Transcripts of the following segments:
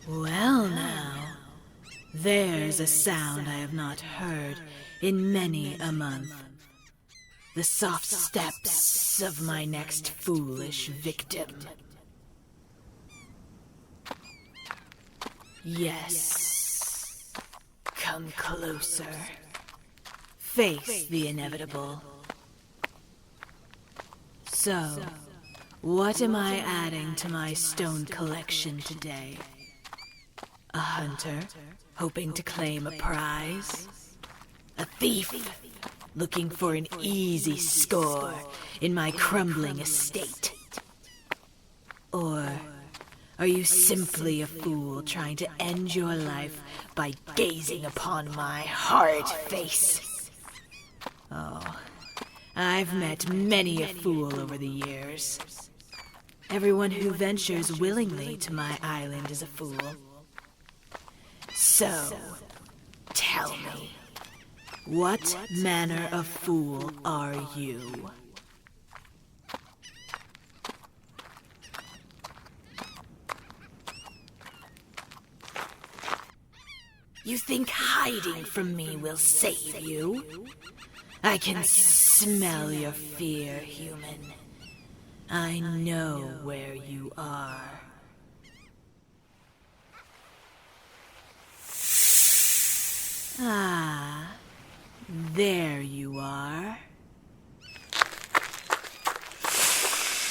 Well now, there's a sound I have not heard in many a month. The soft steps of my next foolish victim. Yes. Come closer. Face the inevitable. So, what am I adding to my stone collection today? A hunter, hoping to claim a prize? A thief, looking for an easy score in my crumbling estate? Or are you simply a fool trying to end your life by gazing upon my horrid face? Oh, I've met many a fool over the years. Everyone who ventures willingly to my island is a fool. So, tell me, what manner of fool are you? You think hiding from me will save you? I can smell your fear, human. I know where you are. Ah, there you are.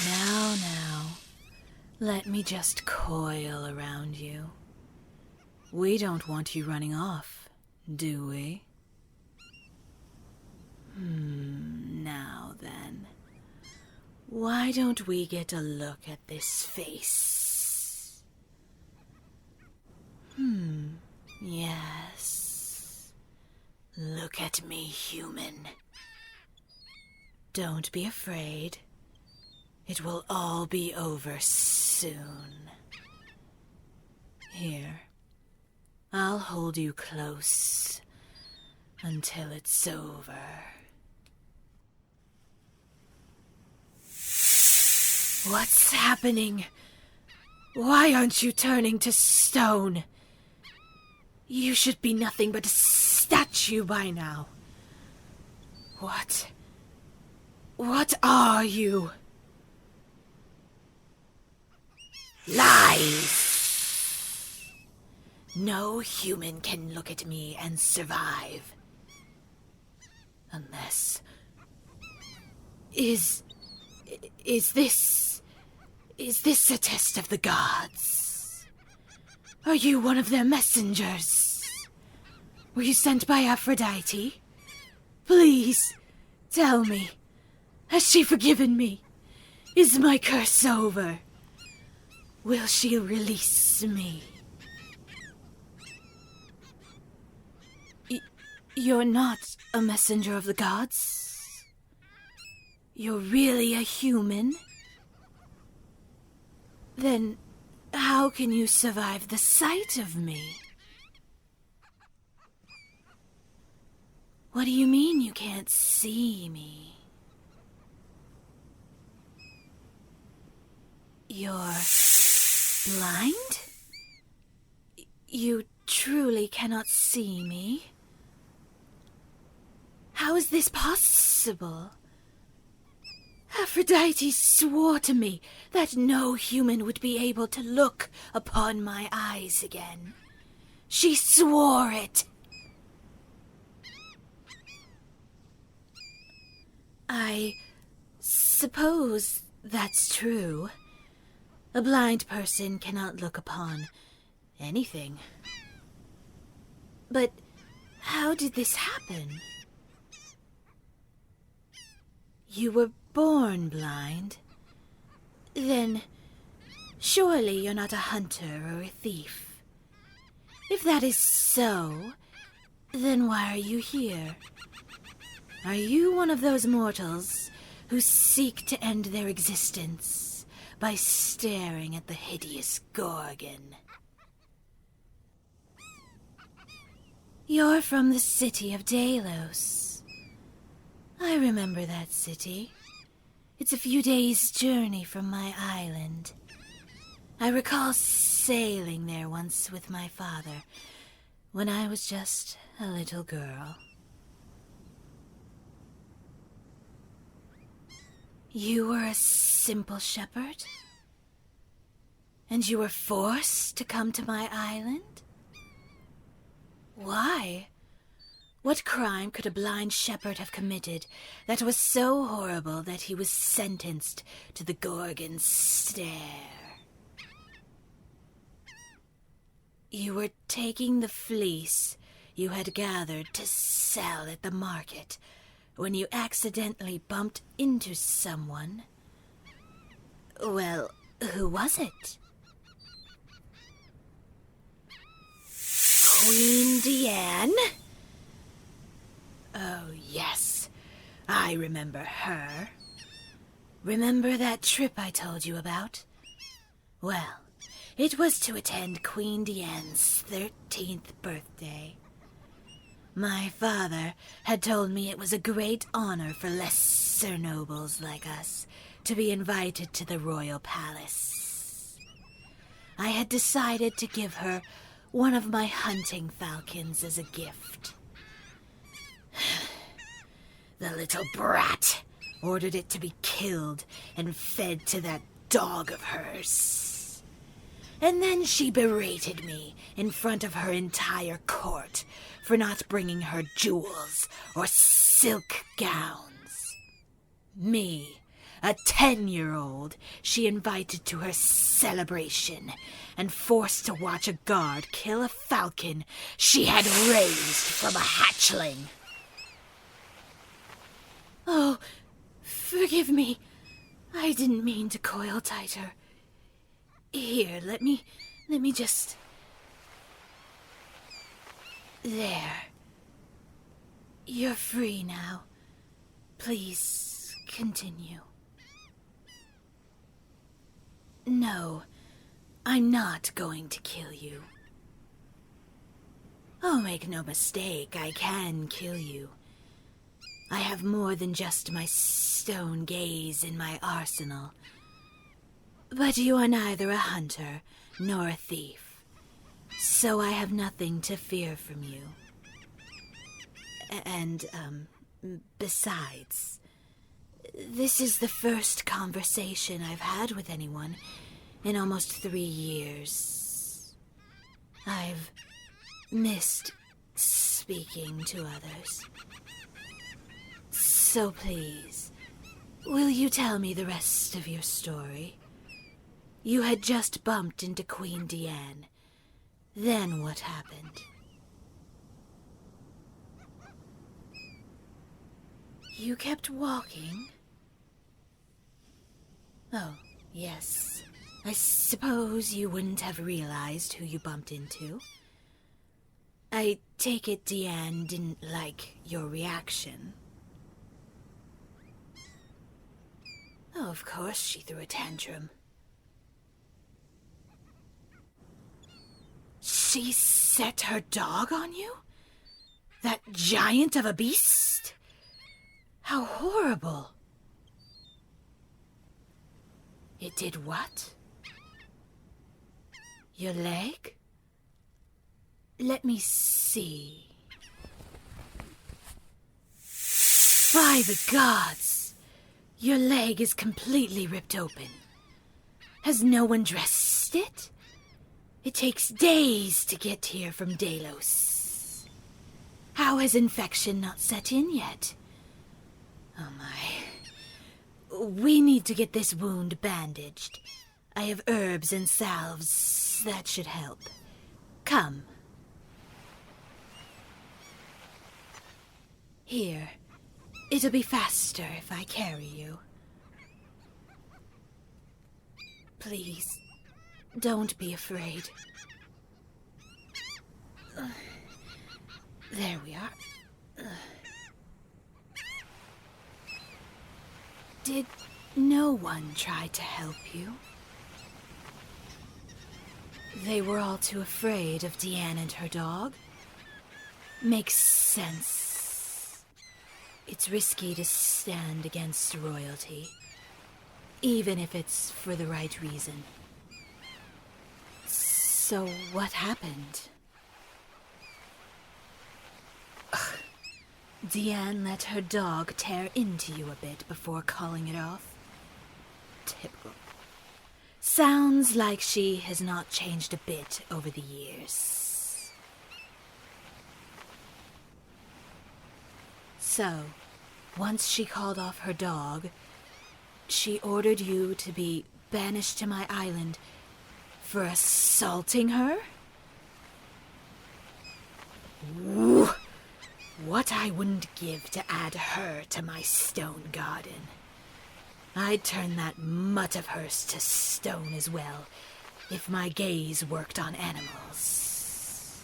Now, let me just coil around you. We don't want you running off, do we? Now then, why don't we get a look at this face? Yes. Look at me, human. Don't be afraid. It will all be over soon. Here, I'll hold you close until it's over. What's happening? Why aren't you turning to stone? You should be nothing but a statue by now. What are you? Lies! No human can look at me and survive. Unless... Is this a test of the gods? Are you one of their messengers? Were you sent by Aphrodite? Please, tell me. Has she forgiven me? Is my curse over? Will she release me? You're not a messenger of the gods? You're really a human? Then how can you survive the sight of me? What do you mean you can't see me? You're blind? You truly cannot see me? How is this possible? Aphrodite swore to me that no human would be able to look upon my eyes again. She swore it. I suppose that's true. A blind person cannot look upon anything. But how did this happen? You were born blind. Then surely you're not a hunter or a thief. If that is so, then why are you here? Are you one of those mortals who seek to end their existence by staring at the hideous Gorgon? You're from the city of Delos. I remember that city. It's a few days' journey from my island. I recall sailing there once with my father, when I was just a little girl. You were a simple shepherd? And you were forced to come to my island? Why? What crime could a blind shepherd have committed that was so horrible that he was sentenced to the Gorgon stare? You were taking the fleece you had gathered to sell at the market when you accidentally bumped into someone. Well, who was it? Queen Diane? Oh, yes. I remember her. Remember that trip I told you about? Well, it was to attend Queen Diane's 13th birthday. My father had told me it was a great honor for lesser nobles like us to be invited to the royal palace. I had decided to give her one of my hunting falcons as a gift. The little brat ordered it to be killed and fed to that dog of hers. And then she berated me in front of her entire court for not bringing her jewels or silk gowns. Me, a 10-year-old, she invited to her celebration and forced to watch a guard kill a falcon she had raised from a hatchling. Oh, forgive me. I didn't mean to coil tighter. Here, let me just... There. You're free now. Please, continue. No, I'm not going to kill you. Oh, make no mistake, I can kill you. I have more than just my stone gaze in my arsenal. But you are neither a hunter nor a thief, so I have nothing to fear from you. And, besides, this is the first conversation I've had with anyone in almost 3 years. I've missed speaking to others. So please, will you tell me the rest of your story? You had just bumped into Queen Diane. Then what happened? You kept walking? Oh, yes. I suppose you wouldn't have realized who you bumped into. I take it Diane didn't like your reaction. Oh, of course she threw a tantrum. She set her dog on you? That giant of a beast? How horrible. It did what? Your leg? Let me see. By the gods! Your leg is completely ripped open. Has no one dressed it? It takes days to get here from Delos. How has infection not set in yet? Oh my. We need to get this wound bandaged. I have herbs and salves that should help. Come. Here. It'll be faster if I carry you. Please, don't be afraid. There we are. Did no one try to help you? They were all too afraid of Diane and her dog? Makes sense. It's risky to stand against royalty, even if it's for the right reason. So what happened? Ugh. Deanne let her dog tear into you a bit before calling it off. Typical. Sounds like she has not changed a bit over the years. So, once she called off her dog, she ordered you to be banished to my island for assaulting her? Ooh, what I wouldn't give to add her to my stone garden. I'd turn that mutt of hers to stone as well, if my gaze worked on animals.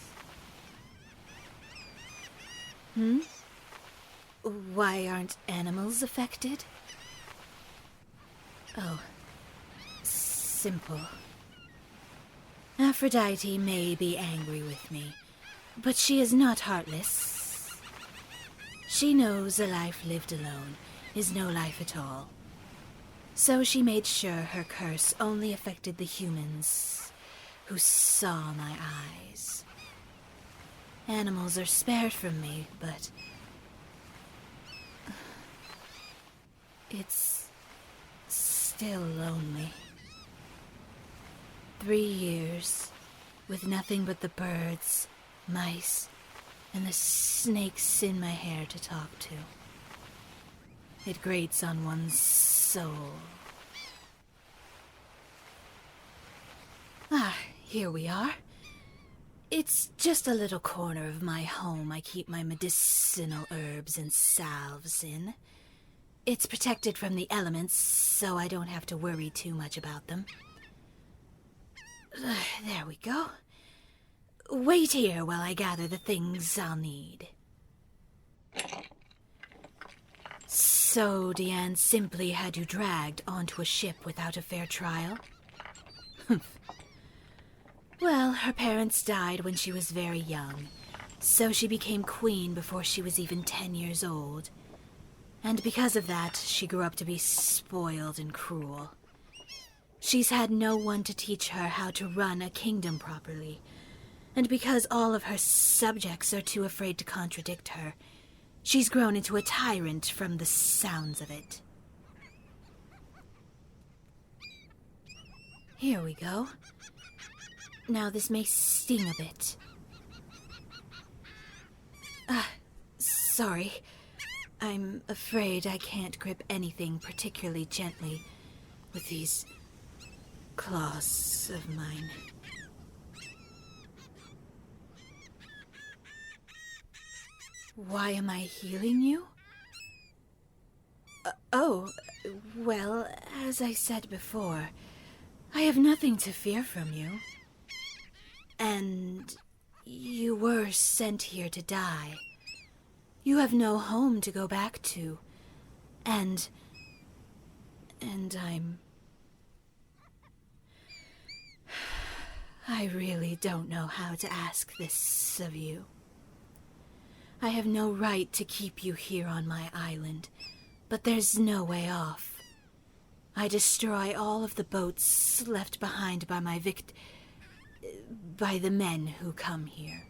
Why aren't animals affected? Oh, simple. Aphrodite may be angry with me, but she is not heartless. She knows a life lived alone is no life at all. So she made sure her curse only affected the humans who saw my eyes. Animals are spared from me, but it's still lonely. 3 years with nothing but the birds, mice, and the snakes in my hair to talk to. It grates on one's soul. Ah, here we are. It's just a little corner of my home I keep my medicinal herbs and salves in. It's protected from the elements, so I don't have to worry too much about them. There we go. Wait here while I gather the things I'll need. So Deanne simply had you dragged onto a ship without a fair trial? Well, her parents died when she was very young, so she became queen before she was even 10 years old. And because of that, she grew up to be spoiled and cruel. She's had no one to teach her how to run a kingdom properly, and because all of her subjects are too afraid to contradict her, she's grown into a tyrant from the sounds of it. Here we go. Now this may sting a bit. Sorry. I'm afraid I can't grip anything particularly gently with these claws of mine. Why am I healing you? Well, as I said before, I have nothing to fear from you. And you were sent here to die. You have no home to go back to. And I really don't know how to ask this of you. I have no right to keep you here on my island, but there's no way off. I destroy all of the boats left behind by by the men who come here.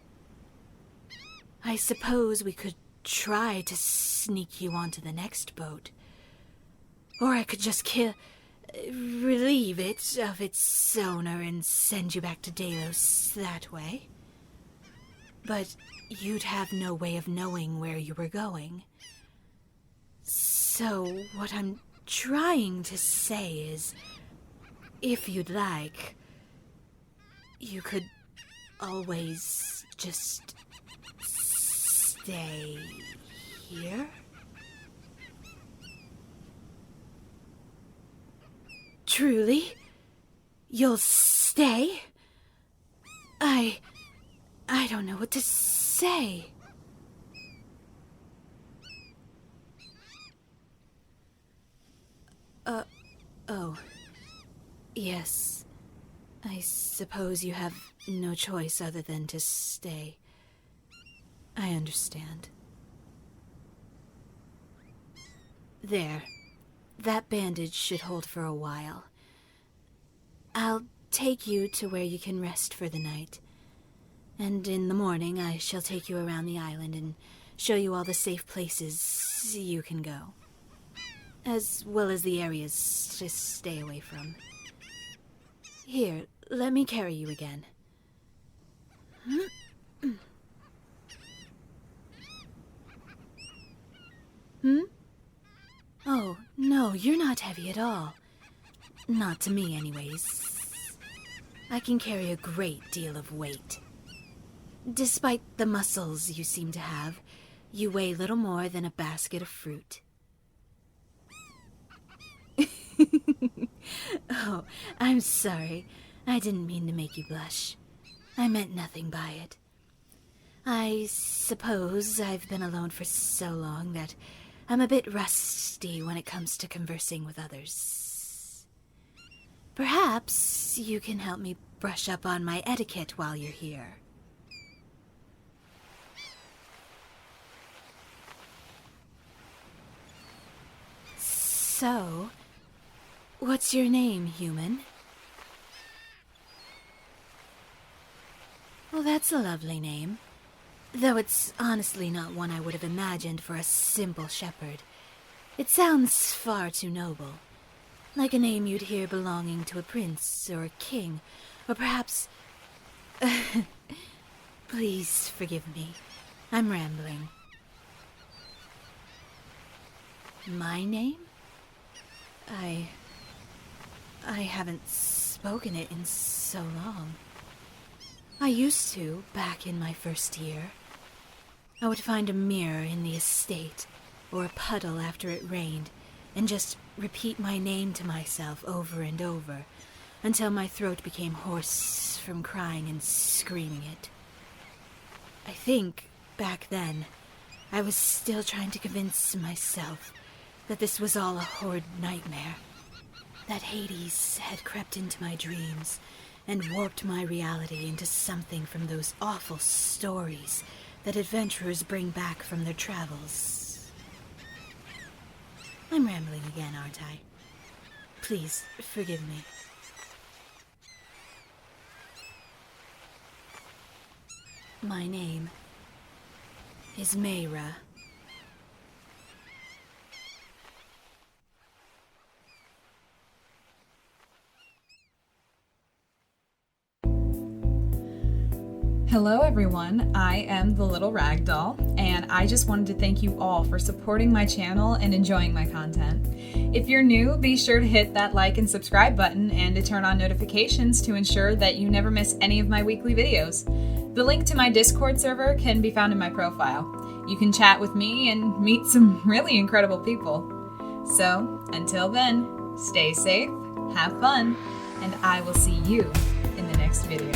I suppose we could try to sneak you onto the next boat. Or I could just relieve it of its sonar and send you back to Delos that way. But you'd have no way of knowing where you were going. So what I'm trying to say is, if you'd like, you could always just stay here? Truly? You'll stay? I don't know what to say. Oh. Yes. I suppose you have no choice other than to stay. I understand. There. That bandage should hold for a while. I'll take you to where you can rest for the night. And in the morning, I shall take you around the island and show you all the safe places you can go. As well as the areas to stay away from. Here, let me carry you again. Oh, no, you're not heavy at all. Not to me, anyways. I can carry a great deal of weight. Despite the muscles you seem to have, you weigh little more than a basket of fruit. Oh, I'm sorry. I didn't mean to make you blush. I meant nothing by it. I suppose I've been alone for so long that I'm a bit rusty when it comes to conversing with others. Perhaps you can help me brush up on my etiquette while you're here. So, what's your name, human? Well, that's a lovely name. Though it's honestly not one I would have imagined for a simple shepherd. It sounds far too noble. Like a name you'd hear belonging to a prince or a king, or perhaps... Please forgive me. I'm rambling. My name? I haven't spoken it in so long. I used to, back in my first year. I would find a mirror in the estate, or a puddle after it rained, and just repeat my name to myself over and over, until my throat became hoarse from crying and screaming it. I think, back then, I was still trying to convince myself that this was all a horrid nightmare, that Hades had crept into my dreams and warped my reality into something from those awful stories that adventurers bring back from their travels. I'm rambling again, aren't I? Please, forgive me. My name is Maera. Hello everyone, I am the LittleRagdoll, and I just wanted to thank you all for supporting my channel and enjoying my content. If you're new, be sure to hit that like and subscribe button and to turn on notifications to ensure that you never miss any of my weekly videos. The link to my Discord server can be found in my profile. You can chat with me and meet some really incredible people. So, until then, stay safe, have fun, and I will see you in the next video.